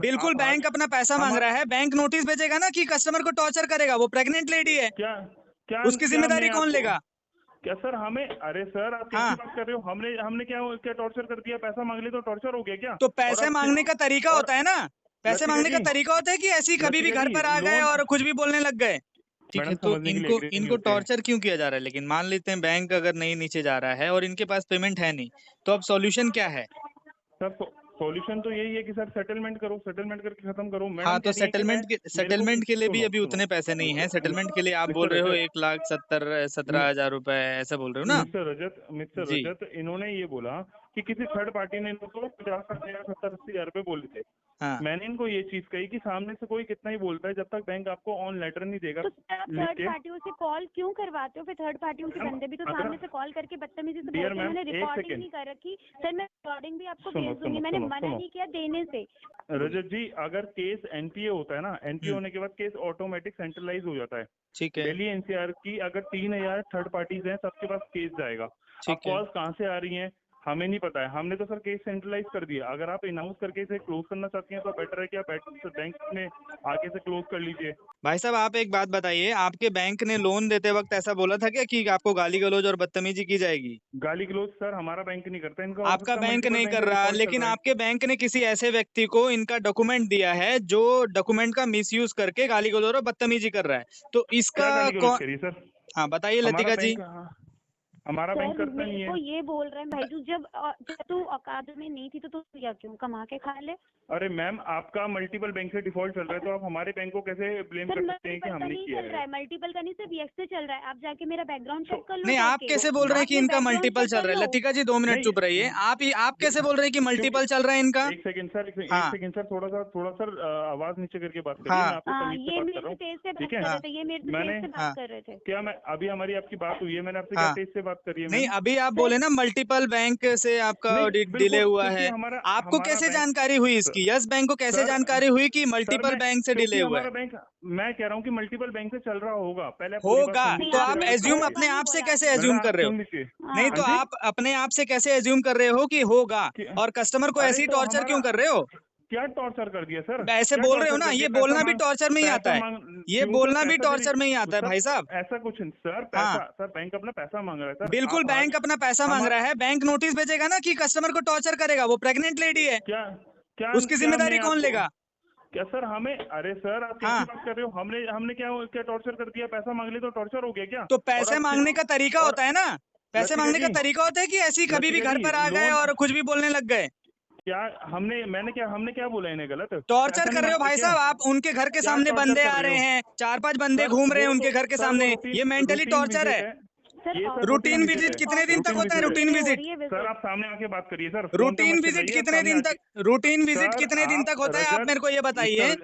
बिल्कुल बैंक अपना पैसा मांग रहा है, बैंक नोटिस भेजेगा ना कि कस्टमर को टॉर्चर करेगा, वो प्रेग्नेंट लेडी है, क्या क्या उसकी क्या जिम्मेदारी मैं कौन आपको लेगा? क्या सर हमें, अरे सर आप कैसी हाँ, बात कर रहे हो? हमने हमने क्या क्या टॉर्चर कर दिया? पैसा मांग लिया तो टॉर्चर हो गया क्या? तो और पैसे आप मांगने का तरीका और होता है ना, पैसे लतिका मांगने का जी, तरीका होता है कि ऐसे ही कभी भी लतिका घर जी, पर आ गए लोन और कुछ भी बोलने लग गए? ठीक है, मैडम तो समझने के लिए इनको एग्री नहीं इनको होते हैं टॉर्चर क्यों किया जा रहा है? लेकिन मान लेते हैं बैंक अगर नहीं नीचे जा रहा है और इनके पास पेमेंट है नहीं, तो अब सॉल्यूशन क्या है? सर। सॉल्यूशन तो यही है कि सर सेटलमेंट करो, सेटलमेंट करके खत्म करो। हाँ, मैडम कह तो रही है कि मैं मेरे को सेटलमेंट के लिए भी सुनो अभी सुनो उतने पैसे नहीं है। सेटलमेंट के लिए आप बोल मिस्टर रहे हो रजत, 1,70,17,000 रुपए ऐसा बोल रहे हो ना? मिस्टर जी। रजत, इन्होंने ये बोला कि किसी थर्ड पार्टी ने इनको 50 60 70 80 हजार रुपए बोले थे। हाँ, मैंने इनको ये चीज कही कि सामने से कोई कितना ही बोलता है, जब तक बैंक आपको ऑन लेटर नहीं देगा तो सर आप लिख थर्ड के। पार्टियों से कॉल क्यों करवाते हो? फिर थर्ड पार्टियों के मैम बंदे भी तो अगर सामने से कॉल करके बदतमीजी से डियर बोलते हैं। मैम मैंने एक रिकॉर्डिंग सेकेंड नहीं कर रखी सर, मैं रिकॉर्डिंग भी आपको सुनो भेज दूंगी। सुनो मैंने सुनो मना सुनो नहीं किया देने से। रजत जी, अगर केस एनपीए होता है ना, एनपीए हुँ, होने के बाद केस ऑटोमेटिक सेंट्रलाइज हो जाता है। ठीक है, दिल्ली एनसीआर की अगर 3000 थर्ड पार्टीज हैं, सबके पास केस जाएगा। अब ठीक है। कॉल्स कहाँ से आ रही हैं हमें नहीं पता है। हमने तो सर केस सेंट्रलाइज कर दिया। अगर आप अनाउंस करके इसे क्लोज करना चाहती हैं तो बेटर है कि आप बैंक में आगे से क्लोज कर लीजिए। भाई साहब आप एक बात बताइए, आपके बैंक ने लोन देते वक़्त ऐसा बोला था क्या कि आपको गाली-गलौज और बदतमीजी की जाएगी? गाली गलौज सर हमारा बैंक नहीं करता, इनका हो आपका सकता है बैंक मल्टीपल नहीं बैंक कर का रहा, डिफॉल्ट चल लेकिन रहा है। आपके बैंक ने किसी ऐसे व्यक्ति को इनका डॉक्यूमेंट दिया है, जो डॉक्यूमेंट का मिसयूज़ करके गाली-गलौज और बदतमीजी कर रहा है। तो क्या इसका गाली गलौज कौन करिए सर? हाँ, बताइए हमारा लतिका जी। बैंक हमारा बैंक सर करता मेरे नहीं है। को ये बोल रहे हैं भाई जब तू औकात में नहीं थी तो तू या क्यों कमा के खा ले। अरे मैम, आपका मल्टीपल बैंक से डिफॉल्ट चल रहा है, तो आप हमारे बैंक को कैसे ब्लेम सर कर सकते हैं कि मल्टीपल का हमने नहीं किया चल है? रहा है, मल्टीपल का नहीं, सिर्फ यस से चल रहा है। आप जाके मेरा बैकग्राउंड तो चेक कर लो नहीं, आप जाके। कैसे बोल रहे हैं कि आपने इनका बैकग्राउंड मल्टीपल चेक चल कर रहा है? लो। लतिका जी 2 मिनट नहीं चुप रहिए। आप कैसे बोल रहे हैं कि क्योंकि मल्टीपल चल रहा है इनका? एक हाँ, सेकंड सर, थोड़ा सा आवाज नीचे करके बात करिए। मैं हाँ, आपसे तमीज से ये बात कर मेरे रहा से हूँ, तेज से बात ठीक है? कर हाँ, रहे थे, ये मेरे से तेज मैंने से बात हाँ, कर रहे थे। क्या मैं अभी हमारी आपकी बात हुई है, मैंने आपसे क्या हाँ। तेज से बात करी है नहीं, मैम? अभी आप बोले सर ना मल्टीपल बैंक से आपका नहीं डिले बिल्कुल, हुआ क्योंकि है। हमारा आपको हमारा कैसे बैंक जानकारी हुई इसकी? यस बैंक को कैसे सर जानकारी हुई कि सर मल्टीपल मैं बैंक से डिले क्योंकि हुआ है? हमारा बैंक, मैं कह रहा हूँ कि मल्टीपल बैंक से चल रहा होगा। पहले आप पूरी बात होगा, सुन नहीं तो लीजिए, फिर आप आप आपने बात एज़्यूम करिए। अपने होगा नहीं आप से बोला कैसे आपने। मैडम एज़्यूम आप कर रहे हो? सुन लीजिए। नहीं हाँ तो हाँ जी, आप अपने आप से कैसे एज़्यूम कर रहे हो कि होगा और कस्टमर को अरे ऐसे ही तो टॉर्चर हमारा क्यों कर रहे हो? क्या टॉर्चर कर दिया सर? अब ऐसे क्या बोल रहे हो टॉर्चर ना, कर दिया? ये बोलना भी टॉर्चर में ही आता पैसा है। मांग ये क्यों सर? बोलना भी पैसा देने टॉर्चर में ही आता है सर, भाई साहब। ऐसा कुछ नहीं सर। हाँ, पैसा सर बैंक अपना पैसा मांग रहा है सर। बिल्कुल आप बैंक आज अपना पैसा माँग हमारा रहा है, बैंक नोटिस भेजेगा ना कि कस्टमर को टॉर्चर करेगा, वो प्रेग्नेंट लेडी है, क्या क्या उसकी क्या ज़िम्मेदारी मैं कौन आपको लेगा? क्या सर हमें, अरे सर आप कैसी हाँ, बात कर रहे हो? हमने हमने क्या क्या टॉर्चर कर दिया? पैसा मांग लिया तो टॉर्चर हो गया क्या? तो और पैसे आप माँगने का तरीका और होता है ना, पैसे लतिका माँगने का जी, तरीका होता है कि ऐसे ही कभी भी लतिका घर जी पर आ गए लोन और कुछ भी बोलने लग गए? क्या हमने क्या बोला इन्हें गलत? टॉर्चर पैसा नहीं कर रहे हो मांगा भाई क्या? साहब आप। उनके घर के क्या सामने टॉर्चर बंदे कर आ रहे रहे हो हैं, 4-5 बंदे सर? घूम रहे हैं वो उनके तो घर के सर वो सामने, रूटीन ये मेंटली रूटीन टॉर्चर विजिट है। है। सर ये sir routine routine visit visit है। कितने दिन तक रूटीन होता है? विजिट है। रूटीन मेरे हो विजिट रही है सर विजिट। आप सामने आके बात करिए सर, फोन पे रूटीन मत विजिट चिल्लाइए, आप कितने सामने दिन आके। तक रूटीन विजिट सर कितने दिन आप तक होता है? आप रजत, मेरे को ये बताइए।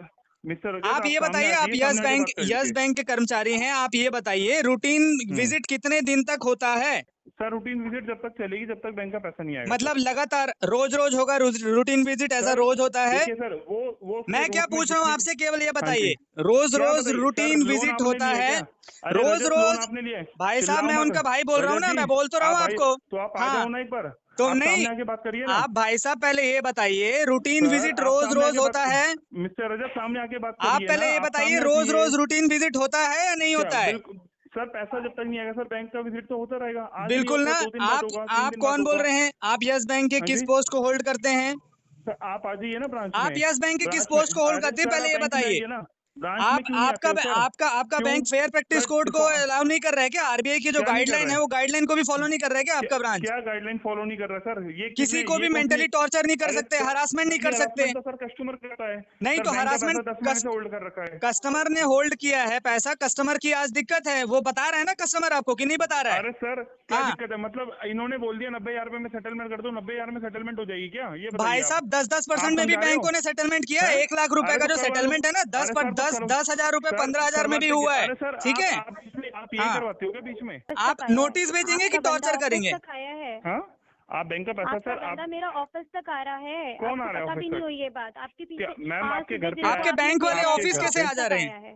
मिस्टर रजत, आप आप ये सामने आ बताइए, आप जाइए, सामने आके बात कर यस लीजिए। बैंक के कर्मचारी हैं, आप ये बताइए रूटीन हम्म विजिट कितने दिन तक होता है? सर रूटीन विजिट जब तक चलेगी जब तक बैंक का पैसा नहीं आएगा सर। मतलब लगातार रोज-रोज होगा रूटीन विजिट, ऐसा सर रोज होता है? देखिए सर, वो उसके मैं क्या रूट में पूछ रहा हूँ जितनी। आपसे, केवल ये हाँ जी, बताइए, क्या रोज-रोज बताइए सर? रूटीन लोन विजिट आपने होता लिया है है, क्या? अरे रजत, लोन रोज-रोज। आपने लिया है? भाई साहब चिल्लाओ मैं मत उनका भाई बोल रहा हूँ रजत ना, जी। मैं बोल तो रहा हूँ आप भाई आपको। तो आप आ हाँ, जाओ ना एक बार। तो आप नहीं, सामने आके बात करिए ना आप भाई साहब पहले ये बताइए रूटीन सर। विजिट आप सामने रोज-रोज आके होता है? मिस्टर रजत, सामने आके बात आप करिए ना। पहले ये आप बताइए सामने आके रोज-रोज रूटीन विजिट होता है या नहीं क्या होता है? बिल्कुल सर, पैसा जब तक नहीं आएगा सर बैंक का विजिट तो होता रहेगा। आज नहीं बिल्कुल होगा, ना। 2 दिन बाद होगा, 3 आप दिन बाद कौन बोल होगा। रहे हैं? आप यस बैंक के हाँ किस जी पोस्ट को होल्ड करते हैं? सर, आप आ जाइए ना ब्रांच आप में। यस बैंक के किस ब्रांच में पोस्ट को होल्ड अरे करते हैं, सर, पहले आप ये बैंक में बताइए। आइए ना। ब्रांच में आप क्यों नहीं आते आपका हो सर? आपका क्यों bank fair practice sir? Code को अलाउ नहीं कर रहा है क्या? आरबीआई की जो क्या नहीं कर गाइडलाइन रहा है, है? वो गाइडलाइन को भी फॉलो नहीं कर रहा है क्या क्या आपका ब्रांच? क्या गाइडलाइन फॉलो नहीं कर रहा सर? ये किसी किसने, को ये भी कौन सी? मेंटली टॉर्चर नहीं कर अरे सकते, हरासमेंट नहीं मेंटली कर सकते। हरासमेंट तो सर कस्टमर करता है। नहीं सर तो बैंक का पैसा हरासमेंट 10 महीने से होल्ड कर रखा है। कस्टमर ने होल्ड किया है पैसा, कस्टमर की आज दिक्कत है, वो बता रहा है ना कस्टमर आपको कि नहीं बता रहा है? अरे सर क्या हाँ, दिक्कत है? मतलब इन्होंने बोल दिया 90,000 में सेटलमेंट कर दो, 90,000 में सेटलमेंट हो जाएगी क्या? ये बताइए भाई आप। साहब 10-10% आप में भी समझा रहे हो? बैंकों ने सेटलमेंट किया है। हैं? 1 लाख रुपए अरे का तो जो करवा लो। सेटलमेंट है ना, अरे सर तो करो। 10 हजार रुपए, सर 15 हजार में भी करवाते हुआ है। अरे सर, ठीक है? आप यही हाँ, करवाते हो क्या बीच में? ऑफिस आप तक आया है, नोटिस भेजेंगे कि आपका बंदा टॉर्चर ऑफिस करेंगे? तक आया है। हाँ, आप बैंक का पैसा आपका सर बंदा आप। मेरा ऑफिस तक आ रहा है, कौन आ आपको रहा है पता ऑफिस भी नहीं तक? हुई ये बात। आपके क्या पीछे मैम आज आपके सीधे घर पे जिनको आपके आपने बैंक दिया वाले था आपके ऑफिस उनका घर कैसे पे? ऑफिस आ जा तक रहे हैं? आया है।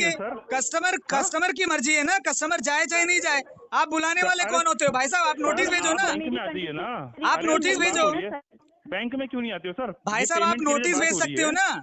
जाएंगे? सर। कस्टमर की मर्जी है ना, कस्टमर जाए चाहे नहीं जाए। आप बुलाने सर, वाले अरे- कौन होते हो भाई साहब? आप नोटिस सर, भेजो आप ना। बैंक में आती है ना। आप अरे, नोटिस एक बात भेजो। बोलिए, बैंक में क्यों नहीं आते हो सर? भाई ये साहब आप पेमेंट के लिए नोटिस बात भेज हो रही सकते हो है। ना।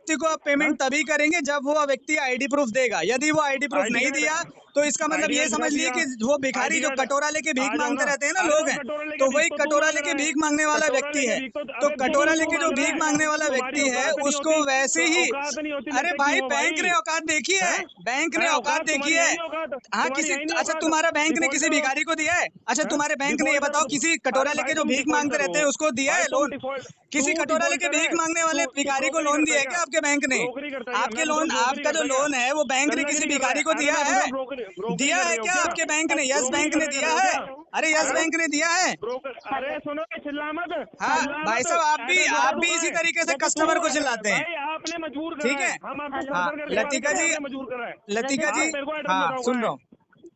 व्यक्ति को आप पेमेंट तभी करेंगे जब वो व्यक्ति आईडी प्रूफ देगा। यदि वो आईडी प्रूफ ID नहीं कार्ड- दिया तो इसका मतलब ID ये कार्ड समझ दिखा लिए कि दिया। वो भिखारी ID जो कार्ड- कटोरा लेके भीख आ जाओ मांगते ना। रहते हैं ना अरे लोग वो हैं, कटोरा लेके तो भीख वही तो तू कटोरा मांग लेके रहा है। भीख मांगने वाला कटोरा व्यक्ति लेके है। भीख तो तो अबे कटोरा तू लेके जो मांग रहा भीख है। मांगने वाला तुम्हारी व्यक्ति है औकात नहीं उसको होती, वैसे तो ही, औकात नहीं होती, अरे लेते भाई क्यों हो बैंक भाई? ने औकात देखी है, हैं? बैंक ने है औकात देखी तुम्हारी है। है नहीं औकात? हाँ तुम्हारी किसी, है नहीं अच्छा औकात? तुम्हारा बैंक ने किसी डिफॉल्टर हो। भिखारी को दिया है? अच्छा हैं? तुम्हारे बैंक ने ये डिफॉल्टर बताओ हो। किसी कटोरा अरे भाई लेके जो तुम भीख मांगते डिफॉल्टर रहते हैं हो। उसको दिया भाई है तुम लोन? डिफॉल्ट किसी तू कटोरा लेके डिफॉल्टर भीख है। मांगने वाले तू भिखारी को ब्रोकरी लोन करता दिया है है क्या? क्या आपके बैंक ने? ब्रोकरी करता है क्या? आपके मैं पूछ रहा लोन, हूँ, ब्रोकरी आपका जो करता है क्या? लोन है वो बैंक ने किसी गल्लागिरी कर रहा भिखारी है। को अरे दिया मैं पूछ रहा है? हूँ, ब्रोकरी दिया कर है रहे हो क्या क्या? आपके बैंक ने? यस ब्रोकरी बैंक ने कर दिया रहे हो है? क्या? अरे यस हैं? बैंक ने दिया है। ब्रोकर, अरे सुनो, चिल्ला मत। हाँ चिल्ला भाई मत। साहब, आप एड्रेस बता भी दूंगा इसी मैं। तरीके से जैसे कस्टमर को तू- चिल्लाते हैं, भाई आपने मजबूर करा ठीक है। है? हम आपको हेलो, हाँ स्पॉन्सर करने वाले लतिका थे, जी, आपने मजबूर करा है। लतिका रजत जी, आप मेरे को एड्रेस हाँ बताओ सुन कहाँ रहा है? हूँ।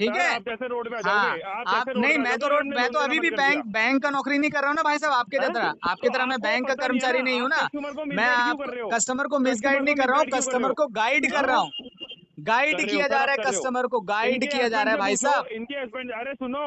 ठीक सर, है। आप कैसे रोड पे आ हाँ, जाओगे? आप आप कैसे रोड नहीं, पे आ मैं जाओगे? तो रोड, हमने मैं लोन तो देना अभी भी बंद कर दिया। बैंक का नौकरी नहीं कर रहा हूँ ना भाई साहब, आपके हाँ? तरह, आपकी तो तरह मैं आपको बैंक का पता नहीं है कर्मचारी ना, नहीं हूँ आप ना। कस्टमर को मैं मिसगाइड क्यों आप कर रहे हो? कस्टमर को मिसगाइड कस्टमर नहीं को कर रहा हूँ, मिसगाइड क्यों कर रहे कस्टमर हो? को गाइड कर रहा हाँ? हूँ, गाइड कर रहे हो किया सर, जा आप रहा है, कर रहे हो। कस्टमर को गाइड इनके किया जा हस्बैंड रहा है से भाई पूछो, साहब। इनके हस्बैंड, अरे सुनो,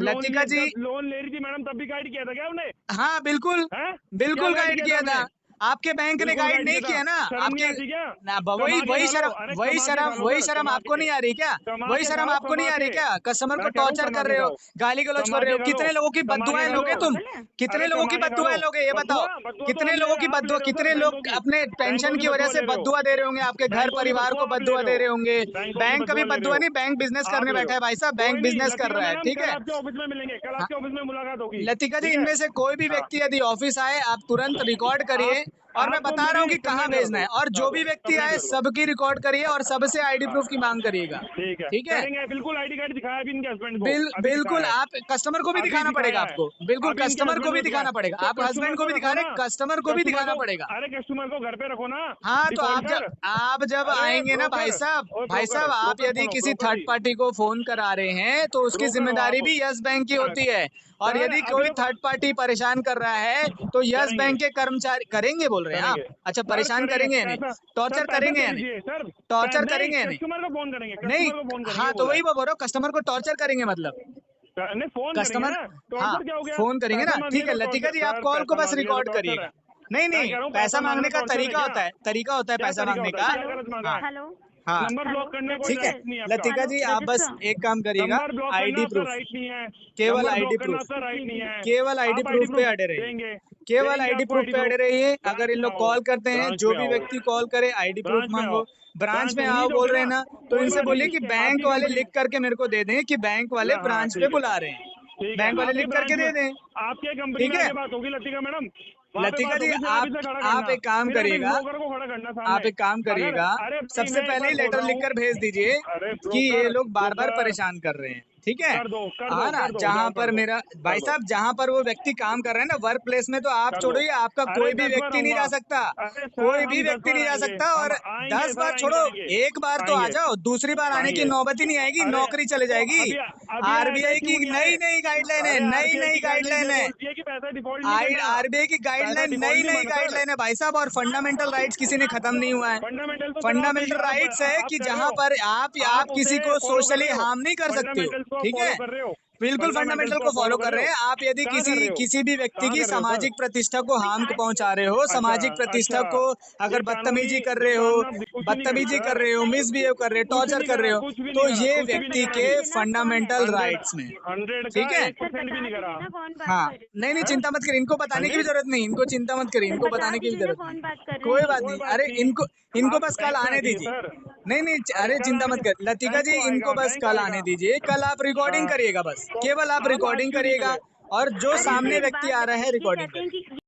लतिका जी, जब लोन ले रही थी मैडम तब भी गाइड किया था क्या आपने? हाँ बिल्कुल, हैं? क्या बिल्कुल गाइड गाइड किया किया था था। आपने? आपके बैंक ने बिल्कुल गाइड गाइड नहीं किया था। किया ना शर्म नहीं आपके। आती क्या? ना कमा के वही खा लो, शर्म, अरे वही कमा के शर्म, खा लो वही सर, शर्म कमा आपको के। नहीं आ रही क्या? कमा वही के शर्म खाओ, आपको कमा नहीं आ रही के। क्या? कस्टमर को मैं कह रहा हूँ टॉर्चर कमा कर के रहे हो, खाओ। गाली गलौज कमा कर रहे के हो, खा लो, कितने लोगों की कमा के बद्दुआएं खा लोगे लो। तुम? पागल है? कितने अरे लोगों की कमा के खा लो। बद्दुआएं लोगे ये बताओ? बद्दुआ बद्दुआ तो कितने आप ले लोगों रहे की हो, आप ले बद्दुआ, रहे हो सर, कितने बैंकों लोग की। अपने बैंकों पेंशन की की वजह बद्दुआ से ले रहे हो। बद्दुआ दे रहे होंगे, आपके घर बैंकों की परिवार को बद्दुआ आप ले बद्दुआ रहे दे हो। रहे होंगे। बैंकों की बैंक बद्दुआ कभी ले रहे बद्दुआ हो। नहीं, बैंक बिजनेस आप करने ले रहे बैठा हो। है भाई साहब, बैंक कोई नहीं, बिजनेस कर लतिका रहा है, मैडम, ठीक कल है। आपके ऑफिस में मिलेंगे, कल हाँ, आपके ऑफिस में मुलाकात होगी। लतिका जी, ठीक है? इनमें से कोई भी हाँ। व्यक्ति यदि ऑफिस आए, आप तुरंत रिकॉर्ड आप करिए और मैं आप तो बता रहा हूँ कि मेरी कहाँ कंप्लेंट कर भेजना है, दो, और जो कर भी दो, व्यक्ति कंप्लेंट आए कर दो। सबकी रिकॉर्ड करिए और सबसे आईडी प्रूफ की मांग करिएगा। ठीक है, ठीक है, करेंगे, बिल्कुल आईडी कार्ड दिखाया भी इनके हस्बैंड को, अभी बिल्कुल दिखाया है, आप कस्टमर को भी अभी दिखाना पड़ेगा दिखाया है, आपको, बिल्कुल अभी इनके कस्टमर को हस्बैंड भी को दिखाया दिखाना है। पड़ेगा। तो आप हस्बैंड को भी दिखा रहे, कस्टमर को भी दिखाना पड़ेगा। अरे कस्टमर को घर पे रखो ना। हाँ, तो डिफॉल्टर, आप जब अरे आएंगे ना भाई ब्रोकर, साहब, ओए भाई साहब ब्रोकर, आप ब्रोकर यदि सुनो, किसी ब्रोकर थर्ड जी, पार्टी को फोन करा रहे हैं तो उसकी ब्रोकर हो जिम्मेदारी आप। भी यस बैंक की होती है। और सर यदि अभी कोई तो थर्ड पार्टी परेशान कर रहा है तो यस करेंगे, बैंक के कर्मचारी करेंगे, बोल रहे हैं आप? करेंगे, अच्छा, सर परेशान करेंगे, करेंगे या नहीं, पैसा, सर टॉर्चर पैसा करेंगे दे या नहीं, दीजिए सर, टॉर्चर नहीं करेंगे या नहीं? कस्टमर को फोन करेंगे, नहीं, कस्टमर को फोन करेंगे, हाँ तो बोला वही है। बोल रहा हूँ, कस्टमर को टॉर्चर करेंगे मतलब, नहीं फोन करेंगे कस्टमर, ना, हाँ टॉर्चर क्या हो गया, फोन करेंगे ना, पैसा मांग ठीक लिया है तो लतिका टॉर्चर, जी, आप सर कॉल को पैसा बस मांग लिया तो रिकॉर्ड टॉर्चर करिएगा। है। नहीं मैं नहीं, कह रहा हूँ पैसा मांगना मांगने का टॉर्चर है तरीका क्या? होता है, तरीका होता है क्या पैसा तरीका मांगने होता का। है, क्या गलत मांगा हाँ है? हेलो हाँ, नंबर ब्लॉक करने कोई ठीक है राइट नहीं है आपका। लतिका जी, आप बस रजिस्टर एक काम करिएगा, नंबर ब्लॉक करना आईडी आपका प्रूफ, राइट नहीं है, केवल नंबर आईडी ब्लॉक करना प्रूफ, आपका राइट नहीं है। केवल आईडी आप प्रूफ आईडी पे प्रूफ अड़े रहिए, देंगे, केवल देंगे आईडी आपको प्रूफ आईडी पे प्रूफ। अड़े रहिए। ब्रांच अगर इन में लोग आओ, कॉल करते हैं, ब्रांच जो में भी आओ, व्यक्ति कॉल करे आईडी प्रूफ ब्रांच में मांगो, आओ, ब्रांच में आओ उम्मीद बोल होगी रहे हैं ना, ना, तो कोई इनसे बात बोलिए नहीं, कि ठीक है, बैंक आपकी वाले कंपनी, लिख करके मेरे को दे दें कि बैंक वाले हाँ ब्रांच पे ठीक है, बुला रहे हैं, ठीक है, बैंक वाले आपके लिख ब्रांच करके दे में, दें। आपके कंपनी ठीक में है आगे बात होगी लतिका मैडम, वहाँ पे लतिका बात जी, होगी, फिर आप इसे खड़ा आप करना, एक काम फिर आप इस करिएगा, ब्रोकर को खड़ा करना आप सामने। एक काम अगर, करिएगा, अरे भाई सबसे मैं एक पहले ही बात बोल लेटर रहा हूँ, लिखकर भेज दीजिए अरे कि ये ब्रोकर, लोग बार बार ब्रोकर, परेशान कर रहे हैं। ठीक है, कर दो, कर हाँ दो, ना, कर दो, जहाँ जाओ कर पर दो, मेरा भाई कर दो, साहब, जहाँ पर वो व्यक्ति काम कर रहे हैं ना वर्क प्लेस में, तो आप कर दो। छोड़िए, आपका अरे कोई भी 10 बार व्यक्ति नहीं आऊंगा, जा सकता, अरे कोई सर भी हम 10 व्यक्ति बार नहीं जा आएंगे, सकता। हम और आएंगे 10 सर, बार आएंगे, छोड़ो, आएंगे, एक बार तो आ आएंगे, जाओ, दूसरी बार आने की आएंगे। नौबत ही नहीं आएगी, अरे नौकरी चले तो जाएगी। अभी आरबीआई क्यों की नहीं नई आए? नई गाइडलाइन है, अरे नई आरबीआई नई की गाइडलाइन ये गाइडलाइन है, बोलती है कि पैसा डिफॉल्ट नहीं करना, आरबीआई की पैसा गाइडलाइन डिफॉल्ट नई नहीं नई मारना सर। गाइडलाइन है भाई साहब, और फंडामेंटल राइट्स किसी ने खत्म नहीं हुआ है। फंडामेंटल तो चलो फंडामेंटल राइट्स है आप कि कर रहे जहां हो, पर आप आप किसी उसे को फॉलो कर सोशली रहे हो, हार्म नहीं कर सकते हो। फंडामेंटल्स को आप ठीक फॉलो है, कर रहे हो, बिल्कुल फंडामेंटल्स फंडामेंटल को को आप फॉलो फॉलो कर कर रहे रहे हो, हैं। आप यदि कहाँ कर रहे हो, किसी भी व्यक्ति कहाँ की कर रहे हो सर? सामाजिक प्रतिष्ठा को हार्म पहुंचा रहे हो, अच्छा, सामाजिक प्रतिष्ठा अच्छा, को अगर बदतमीजी कर रहे हो, कुछ भी नहीं करी बदतमीजी कर सर, रहे हो, मिसबिहेव कर रहे हो, कुछ टॉर्चर नहीं कर रहे करा, हो, कुछ भी नहीं तो करा, ये कुछ भी नहीं व्यक्ति करा के जी। देना कौन है? फंडामेंटल 100 राइट्स में। 100 ठीक का है, 1% भी नहीं करा। देना कौन बात हाँ, कर रही नहीं नहीं, हैं? चिंता मत करिए, इनको हाँ बताने की जी, भी जरूरत नहीं, इनको चिंता मत करिए, है? इनको बता बताने की भी दीजिए ना जरूरत कौन नहीं, बात कर रहे कोई हैं। बात कोई नहीं। बात अरे नहीं, इनको आप बस कल बैंक में आ आने जाइए दीजिए। सर, नहीं नहीं, अरे अरे कल चिंता आने मत कर लतिका बैंक जी, को इनको आएगा, बस बैंक कल आएगा, आने दीजिए, कल आप रिकॉर्डिंग हाँ, करिएगा, बस तो केवल आप आप आज रिकॉर्डिंग क्यों नहीं करिएगा, करे? और जो अरे सामने मुझे एक व्यक्ति बात आ रहा है बताइए, ये रिकॉर्डिंग कहते हैं करिएगा। कि